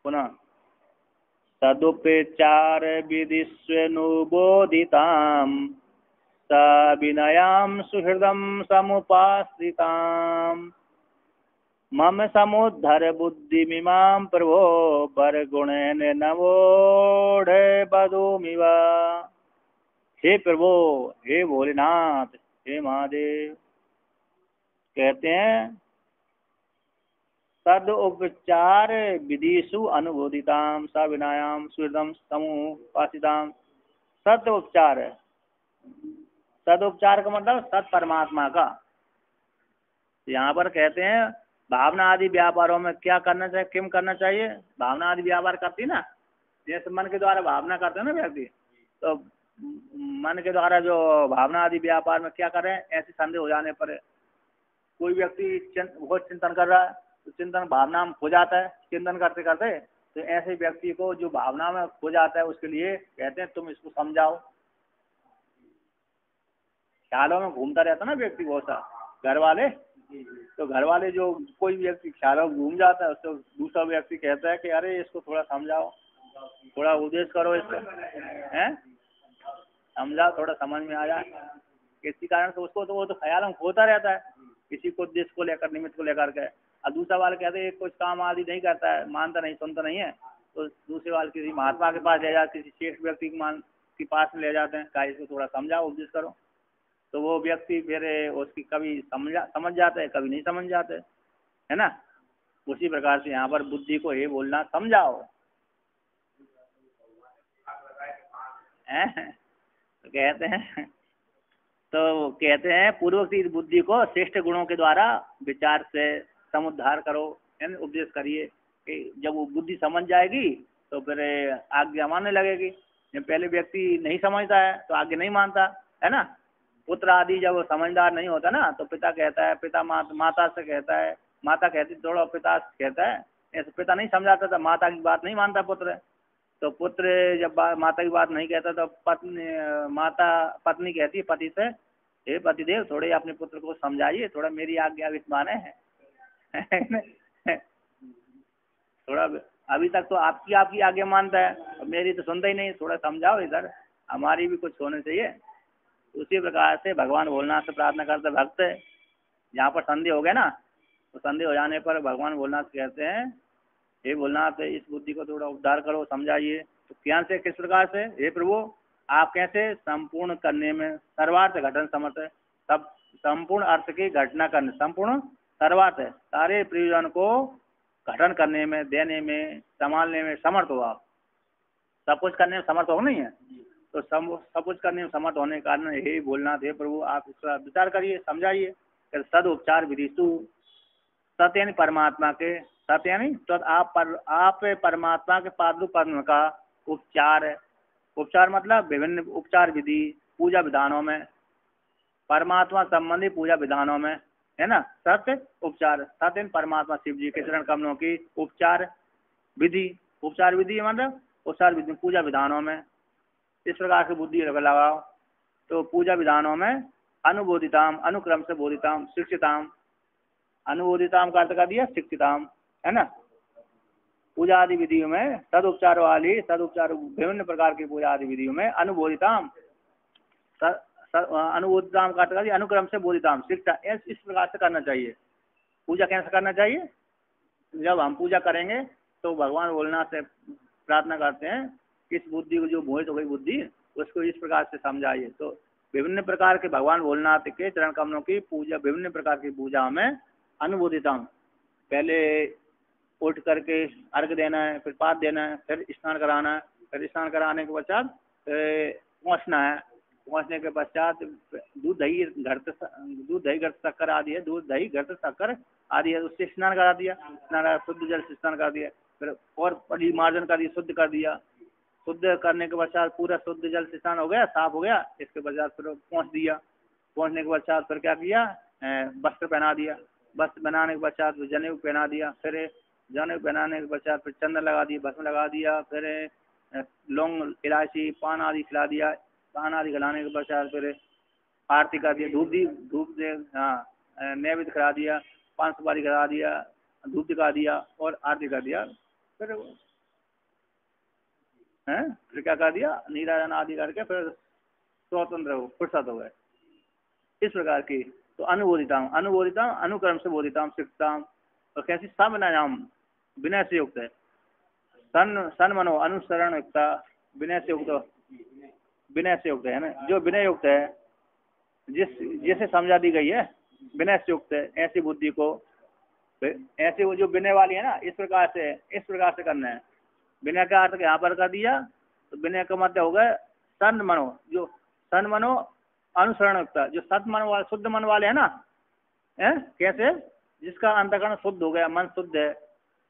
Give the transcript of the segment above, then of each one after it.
पुनः सदुपचार विधिस्वेनुबोधितां स विनयां सुहृदं समुपाश्रितां मम समुद्धर बुद्धिमिमां प्रभो वरगुणेन नवोढ़ बधूमिव। हे प्रभु, हे भोलेनाथ, हे महादेव, कहते हैं तद उपचार विधिषु अनुबोधिताम सविनायाम सुहृदम समुपासिताम। सद उपचार है, सद उपचार का मतलब सत परमात्मा का। यहाँ पर कहते हैं भावना आदि व्यापारों में क्या करना चाहिए, किम करना चाहिए। भावना आदि व्यापार करती ना, जैसे मन के द्वारा भावना करते हैं ना व्यक्ति, तो मन के द्वारा जो भावना आदि व्यापार में क्या करें, ऐसे संदेह हो जाने पर कोई व्यक्ति बहुत चिंतन कर रहा है तो चिंतन भावना में खो जाता है, चिंतन करते करते, तो ऐसे व्यक्ति को जो भावना में खो जाता है उसके लिए कहते हैं तुम इसको समझाओ। ख्यालों में घूमता रहता ना व्यक्ति बहुत सा, घर वाले, तो घर वाले जो कोई व्यक्ति ख्यालों में घूम जाता है उसको दूसरा व्यक्ति कहता है कि अरे इसको थोड़ा समझाओ, थोड़ा उपदेश करो इसको, हैं समझाओ, थोड़ा समझ में आ जाए। किसी कारण से उसको तो वो तो ख्यालों में खोता रहता है किसी को उद्देश्य को लेकर, निमित्त को लेकर के। और दूसरा वाले कहते हैं कुछ काम आदि नहीं करता है, मानता नहीं, सुनता नहीं है, तो दूसरे वाले किसी महात्मा के पास ले जाते, किसी श्रेष्ठ व्यक्ति के पास में ले जाते हैं, कहा इसको थोड़ा समझाओ, उपदेश करो। तो वो व्यक्ति फिर उसकी कभी समझ जाता है, कभी नहीं समझ जाते, है ना। उसी प्रकार से यहाँ पर बुद्धि को हे बोलना समझाओ, तो कहते हैं पूर्वोक्त बुद्धि को श्रेष्ठ गुणों के द्वारा विचार से समुद्धार करो, यानी उपदेश करिए कि जब वो बुद्धि समझ जाएगी तो फिर आज्ञा मानने लगेगी। जब पहले व्यक्ति नहीं समझता है तो आज्ञा नहीं मानता है ना। पुत्र आदि जब समझदार नहीं होता ना तो पिता कहता है, पिता माता से कहता है, माता कहती थोड़ा पिता कहता है, ऐसे पिता नहीं समझाता था, माता की बात नहीं मानता पुत्र। तो पुत्र जब माता की बात नहीं कहता तो पत्नी कहती है पति से, हे पतिदेव थोड़े अपने पुत्र को समझाइए, थोड़ा मेरी आज्ञा भी माने है थोड़ा अभी तक तो आपकी आज्ञा मानता है, मेरी तो सुनता ही नहीं, थोड़ा समझाओ इधर, हमारी भी कुछ होने चाहिए। उसी प्रकार से भगवान भोलेनाथ से प्रार्थना करते भक्त, जहाँ पर संदेह हो गया ना, तो संदेह हो जाने पर भगवान भोलेनाथ कहते हैं हे भोलेनाथ इस बुद्धि को थोड़ा उद्धार करो, समझाइए। तो क्या से, किस प्रकार से, हे प्रभु आप कैसे संपूर्ण करने में सर्वार्थ घटन समर्थ है, सब संपूर्ण अर्थ की घटना करने, संपूर्ण सर्वार्थ है, सारे प्रयोजन को घटन करने में, देने में, संभालने में समर्थ हो आप, सब कुछ करने में समर्थ हो नहीं है, तो सब कुछ करने में समर्थ होने के कारण हे भोलेनाथ हे प्रभु आप इसका विचार करिए, समझाइए। सद उपचार विधिषु, सत्य यानी परमात्मा के, सत्य यानी तो आप परमात्मा के पादुक पद्म का उपचार है। उपचार मतलब विभिन्न उपचार विधि पूजा विधानों में, परमात्मा संबंधी पूजा विधानों में, है ना। सत्य उपचार, सत्य परमात्मा शिव जी के चरण कमलों की उपचार विधि, उपचार विधि मतलब उपचार विधि पूजा विधानों में। इस प्रकार से बुद्धि लगाओ तो पूजा विधानों में अनुबोधिताम, अनुक्रम से बोधिताम, शिक्षिताम, अनुबोधिताम का अर्थ कर दिया शिक्षिताम, है ना। पूजा आदि विधियों में सदुपचार वाली, सदुपचार विभिन्न प्रकार की पूजा आदि विधियों में अनुबोधिताम, अनुबोधिताम का अर्थ कर दिया अनुक्रम से बोधिताम, शिक्षा, इस प्रकार से करना चाहिए। पूजा कैसे करना चाहिए, जब हम पूजा करेंगे तो भगवान भोलेनाथ से प्रार्थना करते हैं कि इस बुद्धि को जो मोहित हो गई बुद्धि उसको इस प्रकार से समझाइए। तो विभिन्न प्रकार के भगवान भोलेनाथ के चरण कमलों की पूजा, विभिन्न प्रकार की पूजा में अनुबोधिताम, पहले उठ करके अर्घ देना है, फिर पाठ देना है, फिर स्नान कराना है, फिर स्नान कराने के पश्चात पहुँचना है, पहुँचने के पश्चात दूध दही घर शक्कर आदि है, दूध दही घर शक्कर आदि है, उससे स्नान करा दिया, स्नान शुद्ध जल से स्नान करा दिया, फिर और परिमार्जन कर दिया, शुद्ध कर दिया, शुद्ध करने के पश्चात पूरा शुद्ध जल से स्नान हो गया, साफ हो गया। इसके पश्चात फिर पहुँच दिया, पहुँचने के पश्चात फिर क्या किया, वस्त्र पहना दिया, वस्त्र बनाने के पश्चात जनेऊ पहना दिया, फिर जनेऊ पहनाने के पश्चात फिर चंदन लगा दिया, भस्म लगा दिया, फिर लौंग इलायची पान आदि खिला दिया, पान आदि खिलाने के पश्चात फिर आरती कर दिया, धूप दे नैवेद्य करा दिया, पान सुपारी करा दिया, धूप दिखा दिया और आरती कर दिया, फिर हैं, फिर क्या कर दिया, नीराजन आदि करके फिर स्वतंत्र हो, फुर्सत हो गए, इस प्रकार की। तो अनुबोधिताम, अनुबोधिताम अनुक्रम से बोधिताम शिक्षताम, और कैसी समनायाम, विनय से युक्त है, सन मनो अनुसरण युक्ता, विनय से युक्त, विनय से युक्त है ना, जो विनय युक्त है, जिसे समझा दी गई है, विनय से युक्त है, ऐसी बुद्धि को, ऐसे वो जो विनय वाली है ना, इस प्रकार से करना है। विनय का अर्थ यहाँ पर कर दिया, तो विनय का मतलब हो गया सन मनो, जो सन मनो अनुसरण युक्त, जो सत मन वाले, शुद्ध मन वाले है ना, है कैसे, जिसका अंतःकरण शुद्ध हो गया, मन शुद्ध है,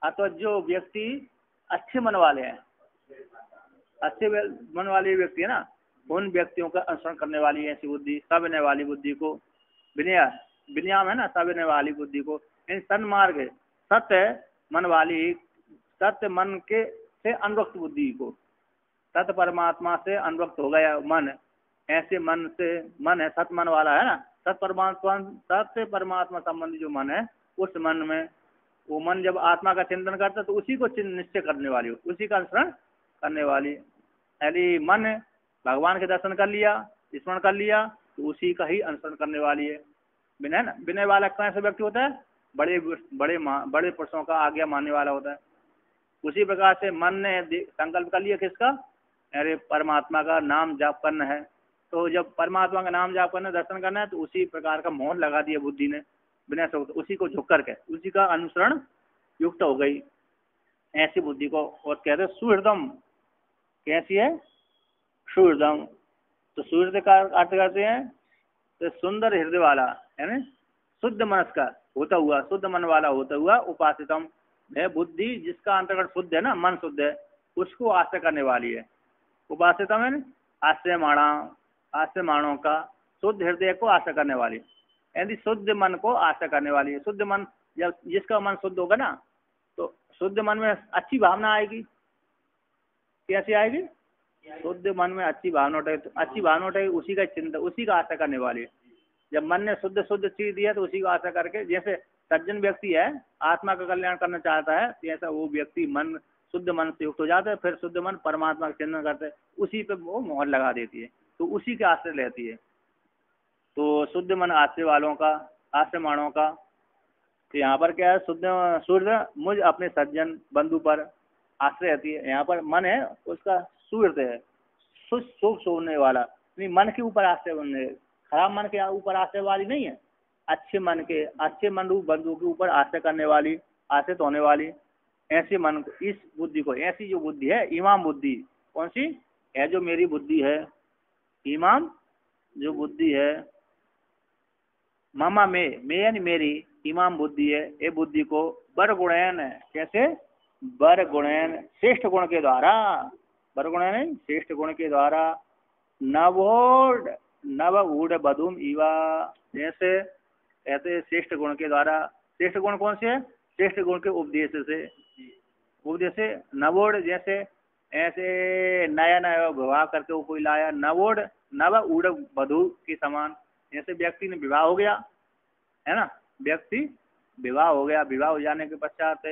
अथवा जो व्यक्ति अच्छे मन वाले हैं, अच्छे मन वाले व्यक्ति है ना, उन व्यक्तियों का अनुसरण करने वाली है ऐसी बुद्धि, सविनय वाली बुद्धि को, विनय विनयाम है ना, सविनय वाली बुद्धि को, इन सन्मार्ग सत्य मन वाली, सत्य मन के से अनुरक्त बुद्धि को, सत्य परमात्मा से अनुरक्त हो गया मन, ऐसे मन से, मन है सत मन वाला है ना, सत्य परमात्मा संबंधी जो मन है, उस मन में, वो मन जब आत्मा का चिंतन करता है तो उसी को निश्चय करने वाली, उसी का अनुसरण करने वाली। यदि मन भगवान के दर्शन कर लिया, स्मरण कर लिया, तो उसी का ही अनुसरण करने वाली है। विनय ना, विनय वाला कौन सा व्यक्ति होता है, बड़े पुरुषों का आज्ञा मानने वाला होता है। उसी प्रकार से मन ने संकल्प कर लिया किसका, अरे परमात्मा का नाम जाप करना है, तो जब परमात्मा का नाम जाप करना, दर्शन करना है, तो उसी प्रकार का मोहन लगा दिया बुद्धि ने, विनय से उसी को झुक करके उसी का अनुसरण युक्त हो गई, ऐसी बुद्धि को। और कहते सुहृदम, कैसी है, सुहृदम, तो सुहृद का अर्थ करते हैं तो सुंदर हृदय वाला है ना, शुद्ध मनस का होता हुआ, शुद्ध मन वाला होता हुआ, उपासितम है बुद्धि, जिसका अंतर्गत शुद्ध है ना, मन शुद्ध है, उसको आश्रय करने वाली है। उपासितम है आश्रय माणों का, शुद्ध हृदय को आश्रय करने वाली, यदि शुद्ध मन को आश्रय करने वाली है। शुद्ध मन, जब जिसका मन शुद्ध होगा ना, तो शुद्ध मन में अच्छी भावना आएगी। कैसी आएगी, शुद्ध मन में अच्छी भावना उठेगी, तो अच्छी भावना उठेगी, उसी का चिंता, उसी का आश्रय करने वाली है। जब मन ने शुद्ध चीज दिया, तो उसी को आश्रय करके, जैसे सज्जन व्यक्ति है, आत्मा का कल्याण करना चाहता है, जैसा वो व्यक्ति मन शुद्ध मन से युक्त हो जाता है, फिर शुद्ध मन परमात्मा का चिंतन करते हैं, उसी पे वो मोहर लगा देती है, तो उसी के आश्रय लेती है। तो शुद्ध मन आश्रय वालों का, आश्रय माणों का, तो यहाँ पर क्या है, शुद्ध मुझ अपने सज्जन बंधु पर आश्रय रहती है। यहाँ पर मन है उसका सुहृद है, शुभ सोने वाला, नहीं मन के ऊपर आश्रय बनने, खराब मन के ऊपर आश्रय वाली नहीं है, अच्छे मन के, अच्छे मन रूप बंधु के ऊपर आश्रय करने वाली, आश्रित होने वाली, ऐसे मन को, इस बुद्धि को, ऐसी जो बुद्धि है, इमाम बुद्धि, कौन सी है, जो मेरी बुद्धि है, इमाम जो बुद्धि है, मामा में यानी मेरी इमाम बुद्धि है, ये बुद्धि को बर गुणैन, कैसे, बर गुणैन श्रेष्ठ गुण के द्वारा, बर गुणैन श्रेष्ठ गुण के द्वारा, नव ऊढ़ बधुम इवा, जैसे ऐसे श्रेष्ठ गुण के द्वारा, श्रेष्ठ गुण कौन से है, श्रेष्ठ गुण के उपदेश से, नवोढ़ जैसे ऐसे नया नया विवाह करके वो कोई लाया, नव ऊढ़ बधु के समान, जैसे व्यक्ति ने विवाह हो गया है ना, व्यक्ति विवाह हो गया, विवाह हो जाने के पश्चात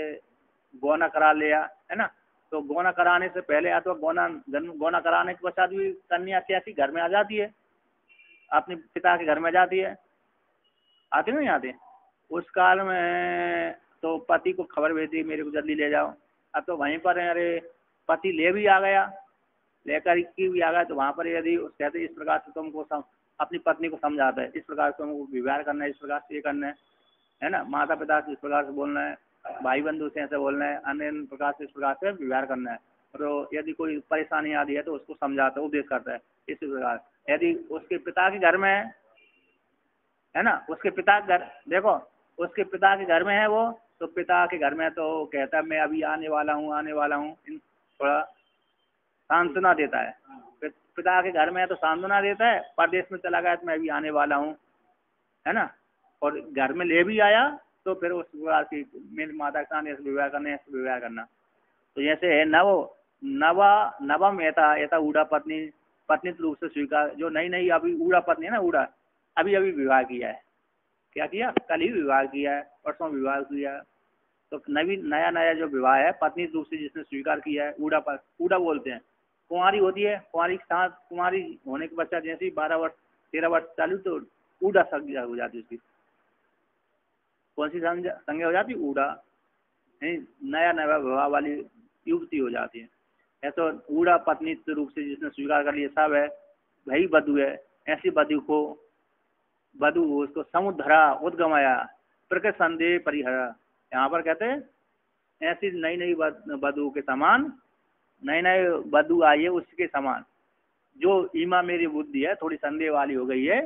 गौना करा लिया है ना, तो गौना कराने से पहले या तो गौना कराने के पश्चात भी कन्या कैसी घर में आ जाती है, अपने पिता के घर में जाती है, आते नहीं आते, उस काल में तो पति को खबर भेजी, मेरे को जल्दी ले जाओ, अब तो वहीं पर अरे पति ले भी आ गया, लेकर की भी आ गया, तो वहाँ पर यदि कहते इस प्रकार से तुमको अपनी पत्नी को समझाता है, इस प्रकार से तुमको व्यवहार करना है, इस प्रकार से ये करना है ना, माता पिता से इस प्रकार से बोलना है, भाई बंधु से ऐसे बोलना है, अन्य प्रकार से इस प्रकार से व्यवहार करना है, तो यदि कोई परेशानी आती है तो उसको समझाता है, उपदेश करता है, इसी प्रकार। यदि उसके पिता के घर में है ना, उसके पिता के घर, देखो उसके पिता के घर में है वो, तो पिता के घर में तो कहता है मैं अभी आने वाला हूँ, थोड़ा सांत्वना देता है, पिता के घर में है तो सांत्वना देता है, परदेश में चला गया तो मैं अभी आने वाला हूँ, है ना, और घर में ले भी आया तो फिर उस प्रकार की मेरी माता के साथ ऐसे व्यवहार करना, तो जैसे है नवम ऐसा ऊढ़ा पत्नी रूप से स्वीकार, जो नई अभी ऊढ़ा पत्नी है ना, ऊढ़ा अभी विवाह किया है, क्या किया, कल ही विवाह किया है, परसों विवाह किया है, तो नया जो विवाह है पत्नी रूप से जिसने स्वीकार किया है, ऊढ़ा बोलते हैं, कुंवारी होती है, कुंवारी के साथ कुंवारी होने के पश्चात जैसे ही 12 वर्ष 13 वर्ष चालू तो ऊड़ा संज्ञा हो जाती है उसकी। कौन सी संज्ञा हो जाती है? ऊड़ा, नया नया विवाह वाली युवती हो जाती है। तो ऊड़ा पत्नी रूप से जिसने स्वीकार कर लिया सब है, वही वधु है। ऐसी वधु को उसको समुद्धरा उद्गमया प्रकृत संदेह परिहरा। यहाँ पर कहते हैं ऐसी नई नई वधु के समान, नए नए वधु आई है उसके समान, जो ईमा मेरी बुद्धि है थोड़ी संदेह वाली हो गई है,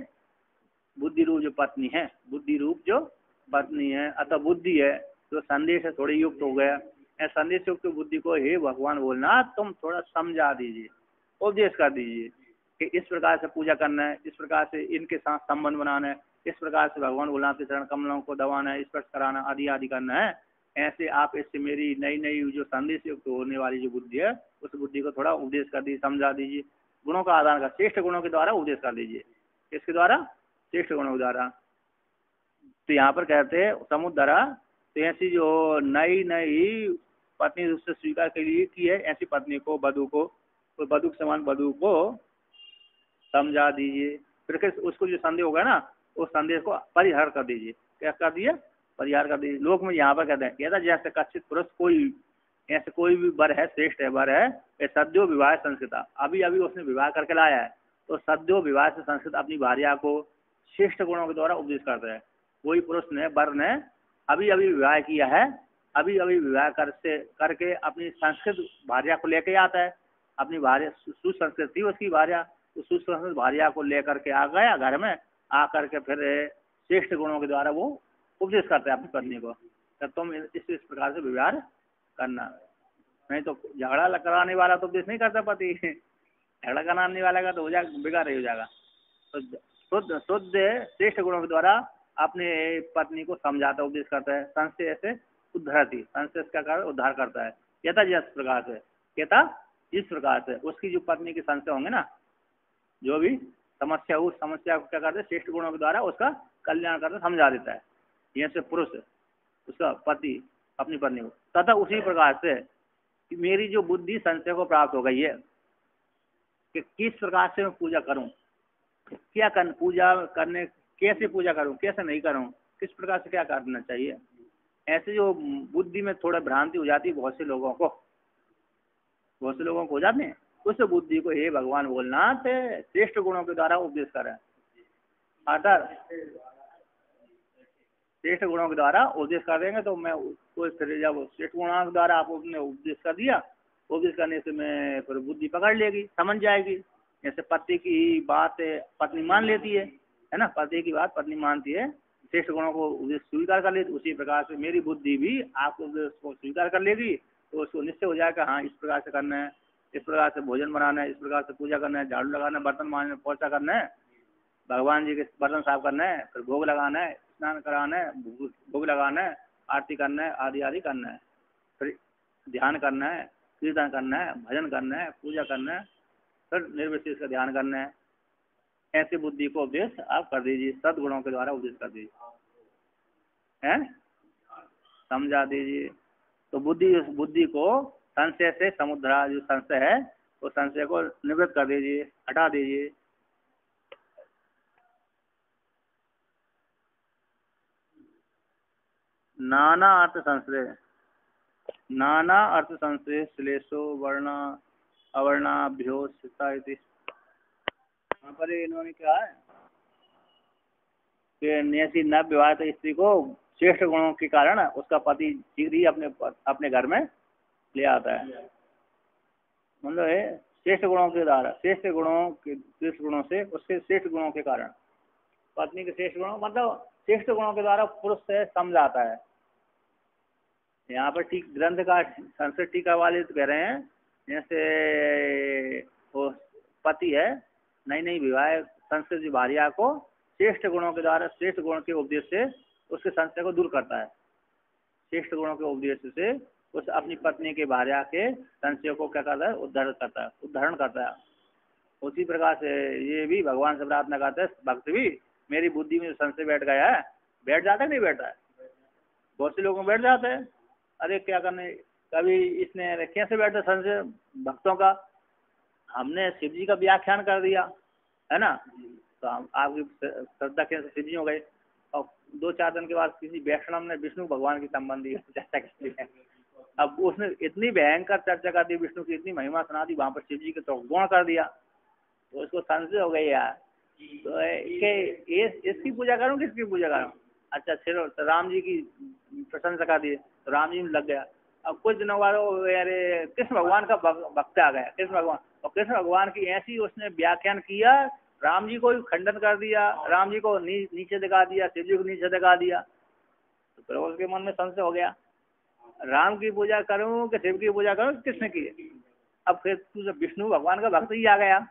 बुद्धि रूप जो पत्नी है, बुद्धि रूप जो पत्नी है अतः बुद्धि है जो संदेह से थोड़ी युक्त हो गया। संदेश युक्त बुद्धि को हे भगवान बोलना तुम थोड़ा समझा दीजिए, उपदेश कर दीजिए कि इस प्रकार से पूजा करना है, इस प्रकार से इनके साथ संबंध बनाना है, इस प्रकार से भगवान भोलेनाथ के चरण कमलों को दबाना है, स्पर्श कराना आदि आदि करना है। ऐसे आप इससे मेरी नई नई जो संदेश युक्त होने वाली जो बुद्धि है उस बुद्धि को थोड़ा उपदेश कर दीजिए, समझा दीजिए। गुणों का आदान कर, श्रेष्ठ गुणों के द्वारा उपदेश कर दीजिए। किसके द्वारा? श्रेष्ठ गुणों के द्वारा। तो यहाँ पर कहते हैं समुद्रा, तो ऐसी जो नई नई पत्नी रूप से स्वीकार के लिए की है ऐसी पत्नी को, वधु को, तो वधु के समान वधु को समझा दीजिए। फिर उसको जो संदेह होगा ना उस संदेश को परिहार कर दीजिए। क्या कर दिए? परिहार कर दीजिए। लोक में यहाँ पर कहते हैं कहता जैसे कच्चित पुरुष कोई ऐसे कोई भी वर है, श्रेष्ठ है वर है, सद्यो विवाह संस्कृता, अभी अभी उसने विवाह करके लाया है, तो सद्यो विवाह से संस्कृत अपनी भार्या को श्रेष्ठ गुणों के द्वारा उपदेश करता है। कोई पुरुष ने, वर ने अभी अभी विवाह किया है, अभी अभी विवाह करके अपनी संस्कृत भार्या को लेके आता है, अपनी भार्या सुसंस्कृत थी उसकी भार्या, तो सुसंस्कृत भार्या को लेकर के आ गया घर में, आ करके फिर श्रेष्ठ गुणों के द्वारा वो उपदेश करता है अपनी पत्नी को, तब तुम इस प्रकार से व्यवहार करना। नहीं तो झगड़ा कराने वाला तो उपदेश नहीं करता पति, झगड़ा कराने वाला का तो हो जाएगा, बेकार हो जाएगा। तो शुद्ध श्रेष्ठ गुणों के द्वारा अपने पत्नी को समझाता उपदेश करता है। संशय से उद्धारती, संशय का कारण उद्धार करता है। कहता जिस प्रकार से, कहता इस प्रकार से उसकी जो पत्नी के संशय होंगे ना, जो भी समस्या हो, उस समस्या को क्या करते हैं श्रेष्ठ गुणों के द्वारा उसका कल्याण करता, समझा देता है। यह से पुरुष उसका पति अपनी पत्नी को, तथा उसी प्रकार से मेरी जो बुद्धि संशय को प्राप्त हो गई है कि किस प्रकार से मैं पूजा करूं, क्या पूजा करने, कैसे पूजा करूं, कैसे नहीं करूं, किस प्रकार से क्या करना चाहिए, ऐसे जो बुद्धि में थोड़ा भ्रांति हो जाती है बहुत से लोगों को हो जाते हैं, उस बुद्धि को हे भगवान भोलेनाथ श्रेष्ठ गुणों के द्वारा उपदेश करें। अर्थात श्रेष्ठ गुणों के द्वारा उपदेश कर देंगे तो मैं उसको फिर जब श्रेष्ठ गुणों के द्वारा आपने उपदेश कर दिया, उपदेश करने से मैं फिर बुद्धि पकड़ लेगी, समझ जाएगी। जैसे पति की बात पत्नी मान लेती है ना, पति की बात पत्नी मानती है, श्रेष्ठ गुणों को उपदेश स्वीकार कर लेती, उसी प्रकार से मेरी बुद्धि भी आपको उपदेश को स्वीकार कर लेगी, तो उसको निश्चय हो जाएगा हाँ इस प्रकार से करना है, इस प्रकार से भोजन बनाना है, इस प्रकार से पूजा करना है, झाड़ू लगाना है, बर्तन मांजना, पोछा करना है, भगवान जी के बर्तन साफ करना है, फिर भोग लगाना है, स्नान कराना है, भोग लगाना है, आरती करना है, आदि आदि करना है, फिर ध्यान करना है, कीर्तन करना है, भजन करना है, पूजा करना है, फिर निर्विशेष का ध्यान करना है। ऐसे बुद्धि को उपदेश आप कर दीजिए, सद्गुणों के द्वारा उपदेश कर दीजिए, हैं समझा दीजिए। तो बुद्धि को संशय से समुद्रा, जो संशय है तो संशय को निवृत्त कर दीजिए, हटा दीजिए। नाना अर्थ संश्रय, नाना अर्थ संश्रय श्लेषो वर्ण अवर्णाभ्यो स्थिता इति। यहाँ पर इन्होंने क्या है कि ऐसी नवविवाहित स्त्री को श्रेष्ठ गुणों के कारण उसका पति शीघ्र ही अपने घर में ले आता है। मतलब श्रेष्ठ गुणों के द्वारा, श्रेष्ठ गुणों से उसके श्रेष्ठ गुणों के कारण पत्नी के श्रेष्ठ गुणों, मतलब श्रेष्ठ गुणों के द्वारा पुरुष से समझाता है। यहाँ पर ठीक ग्रंथ का संस्कृत टीका वाले तो कह रहे हैं जैसे वो पति है नई नई विवाह संस्कृत भार्या को श्रेष्ठ गुणों के द्वारा, श्रेष्ठ गुणों के उपदेश से उसके संशय को दूर करता है। श्रेष्ठ गुणों के उपदेश से उस अपनी पत्नी के भार्या के संशय को क्या करता है, उद्धारण करता है। उसी प्रकार से ये भी भगवान से प्रार्थना करता है, भक्त भी मेरी बुद्धि में संशय बैठ गया है, बैठ जाता है नहीं बैठता है, बहुत से लोगों में बैठ जाता है, अरे क्या करने, कभी इसने कैसे बैठता संशय भक्तों का, हमने शिव जी का व्याख्यान कर दिया, है ना, तो हम आपकी श्रद्धा के शिव जी हो गए। और 2-4 दिन के बाद किसी वैष्णव ने विष्णु भगवान की संबंधी चर्चा की है। अब उसने इतनी भयंकर चर्चा कर दी, विष्णु की इतनी महिमा सुना दी, वहां पर शिव जी के तो गुण कर दिया, तो उसको संशय हो गई यार, तो इसकी पूजा करूं किसकी पूजा करूं। अच्छा चलो, तो राम जी की प्रशंसा कर दी, तो राम जी में लग गया। अब कुछ दिनों बाद अरे कृष्ण भगवान का भक्त आ गया, कृष्ण भगवान, और कृष्ण भगवान की ऐसी उसने व्याख्यान किया, राम जी को भी खंडन कर दिया, राम जी को नीचे दिखा दिया, शिव जी को नीचे दिखा दिया। तो फिर उसके मन में संशय हो गया, राम की पूजा करूं कि शिव की पूजा करूं, किसने की। अब फिर तू जब विष्णु भगवान का भक्त ही आ गया,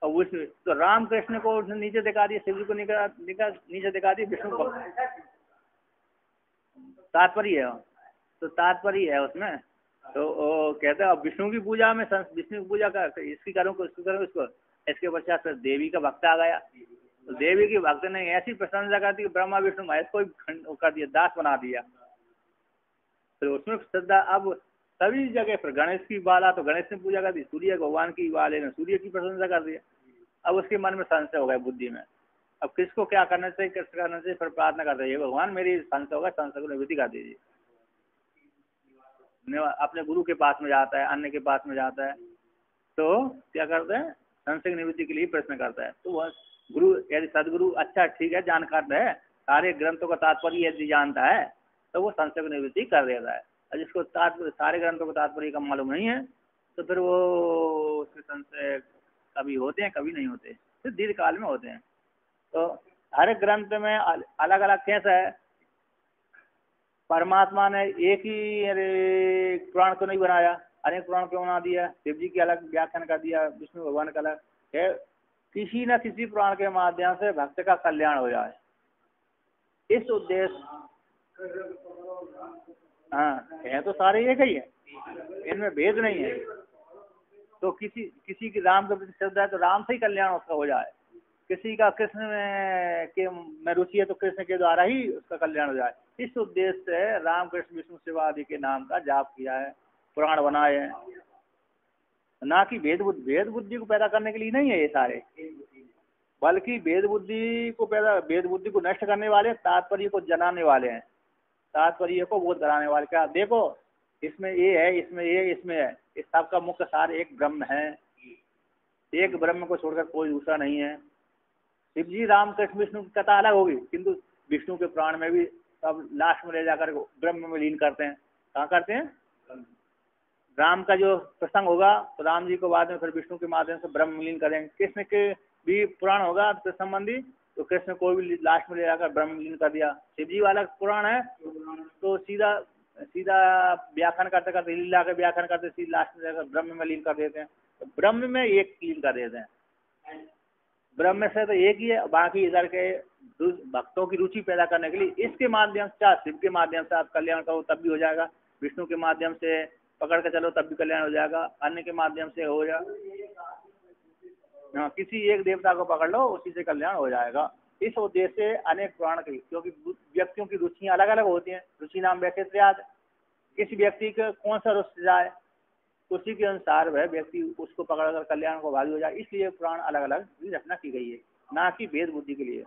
और विष्णु तो राम कृष्ण को उसने नीचे दिखा दिया, शिव जी को नीचे दिखा दिया, विष्णु को। तात्पर्य है, तो तात्पर्य है उसमें। तो वो कहते हैं अब विष्णु की पूजा में विष्णु की पूजा कर, इसकी करूँ इसकी करूँ इसको। इसके पश्चात फिर देवी का भक्त आ गया, तो देवी की भक्त ने ऐसी प्रशंसा कर दी कि ब्रह्मा विष्णु महेश को कर दिया, दास बना दिया। फिर उसमें श्रद्धा, अब सभी जगह फिर गणेश की बाला तो गणेश ने पूजा कर दी, सूर्य भगवान की वाले ने सूर्य की प्रशंसा कर दी। अब उसके मन में संशय हो गया, बुद्धि में, अब किसको क्या करना चाहिए, किस करना चाहिए। फिर प्रार्थना करते हैं, भगवान मेरी संशय होगा, संशय को निवृत्ति कर दीजिए। अपने गुरु के पास में जाता है, अन्य के पास में जाता है, तो क्या करते हैं, संशय की निवृत्ति के लिए प्रश्न करता है। तो वह गुरु यदि सदगुरु अच्छा ठीक है, जानकार है, सारे ग्रंथों का तात्पर्य यदि जानता है, तो वो संशय की निवृत्ति कर देता है। और जिसको सारे ग्रंथों का तात्पर्य का मालूम नहीं है, तो फिर वो उसके संशय कभी होते हैं, कभी नहीं होते, फिर दीर्घ काल में होते हैं। तो हर ग्रंथ में अलग अलग कैसा है, परमात्मा ने एक ही अरे पुराण को नहीं बनाया, अनेक पुराण क्यों बना दिया, शिव जी की अलग व्याख्यान कर दिया, विष्णु भगवान का अलग है। किसी न किसी पुराण के माध्यम से भक्त का कल्याण हो जाए, इस उद्देश्य। हाँ, है तो सारे एक ही है, इनमें भेद नहीं है। तो किसी की राम के प्रति श्रद्धा है तो राम से ही कल्याण उसका हो जाए, किसी का कृष्ण में रुचि है तो कृष्ण के द्वारा ही उसका कल्याण हो जाए। इस उद्देश्य से राम कृष्ण विष्णु शिव आदि के नाम का जाप किया है, पुराण बनाए हैं, ना कि भेद बुद्धि को पैदा करने के लिए नहीं है ये सारे, बल्कि भेद बुद्धि को नष्ट करने वाले, तात्पर्य को जनाने वाले हैं, तात्पर्य को बोध कराने वाले। क्या देखो, इसमें ये है, इसमें ये, इसमें है, इस सबका मुख्य सार एक ब्रह्म है, एक ब्रह्म को छोड़कर कोई दूसरा नहीं है। शिव जी राम कृष्ण विष्णु की कथा अलग होगी, किंतु विष्णु के प्राण में भी सब लास्ट में ले जाकर ब्रह्म में लीन करते हैं। कहाँ करते हैं, राम का जो प्रसंग होगा तो राम जी को बाद में फिर विष्णु के माध्यम से ब्रह्म में लीन करेंगे। कृष्ण के भी पुराण होगा कृष्ण संबंधी, तो कृष्ण को भी लास्ट में ले जाकर ब्रह्म में लीन कर दिया। शिव जी वाला पुराण है तो सीधा व्याख्यान करते करते, लीला के व्याख्यान करते सीधा लास्ट में जाकर ब्रह्म में लीन कर देते हैं। तो ब्रह्म में एक लीन कर देते हैं, ब्रह्म से तो एक ही है, बाकी इधर के भक्तों की रुचि पैदा करने के लिए इसके माध्यम से, चाहे शिव के माध्यम से आप कल्याण करो तब भी हो जाएगा, विष्णु के माध्यम से पकड़ के चलो तब भी कल्याण हो जाएगा, अन्य के माध्यम से हो जाएगा। हाँ, किसी एक देवता को पकड़ लो, उसी से कल्याण हो जाएगा। इस उद्देश्य से अनेक पुराण के, क्योंकि व्यक्तियों की रुचियां अलग अलग होती हैं, रुचि नाम वैचित्र्याद, किस व्यक्ति का कौन सा रुचि जाए उसी के अनुसार वह व्यक्ति उसको पकड़कर कल्याण को भागी हो जाए। इसलिए पुराण अलग अलग रचना की गई है, ना कि भेद बुद्धि के लिए।